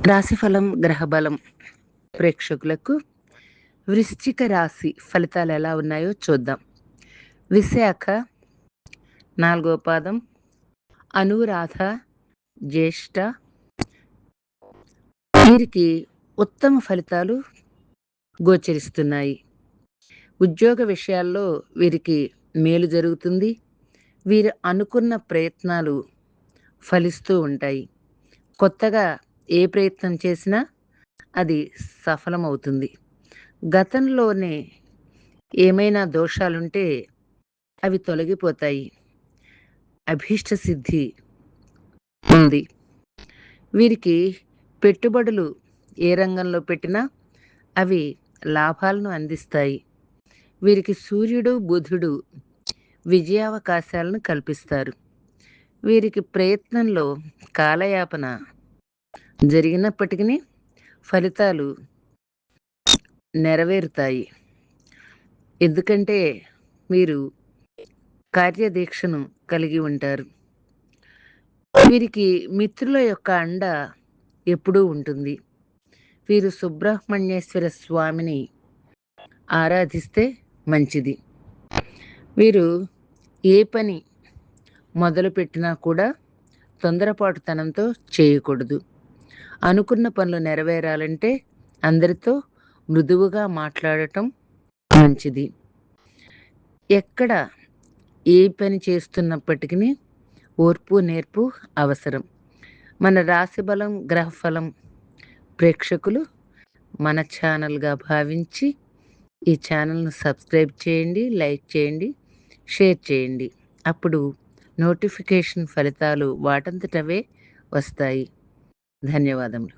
రాశిఫలం, గ్రహబలం ప్రేక్షకులకు వృశ్చిక రాశి ఫలితాలు ఎలా ఉన్నాయో చూద్దాం. విశాఖ 4వ పాదం, అనురాధ, జ్యేష్ఠ వీరికి ఉత్తమ ఫలితాలు గోచరిస్తున్నాయి. ఉద్యోగ విషయాల్లో వీరికి మేలు జరుగుతుంది. వీరు అనుకున్న ప్రయత్నాలు ఫలిస్తూ ఉంటాయి. కొత్తగా ఏ ప్రయత్నం చేసినా అది సఫలమవుతుంది. గతంలోనే ఏమైనా దోషాలుంటే అవి తొలగిపోతాయి. అభీష్ట సిద్ధి ఉంది. వీరికి పెట్టుబడులు ఏ రంగంలో పెట్టినా అవి లాభాలను అందిస్తాయి. వీరికి సూర్యుడు, బుధుడు విజయావకాశాలను కల్పిస్తారు. వీరికి ప్రయత్నంలో కాలయాపన జరిగినప్పటికీ ఫలితాలు నెరవేరుతాయి. ఎందుకంటే వీరు కార్యదీక్షను కలిగి ఉంటారు. వీరికి మిత్రుల యొక్క అండ ఎప్పుడూ ఉంటుంది. వీరు సుబ్రహ్మణ్యేశ్వర స్వామిని ఆరాధిస్తే మంచిది. వీరు ఏ పని మొదలుపెట్టినా కూడా తొందరపాటుతనంతో చేయకూడదు. అనుకున్న పనులు నెరవేరాలంటే అందరితో మృదువుగా మాట్లాడటం మంచిది. ఎక్కడ ఏ పని చేస్తున్నప్పటికీ ఓర్పు, నేర్పు అవసరం. మన రాశిబలం, గ్రహఫలం ప్రేక్షకులు మన ఛానల్గా భావించి ఈ ఛానల్ను సబ్స్క్రైబ్ చేయండి, లైక్ చేయండి, షేర్ చేయండి. అప్పుడు నోటిఫికేషన్ ఫలితాలు వాటంతటవే వస్తాయి. ధన్యవాదములు.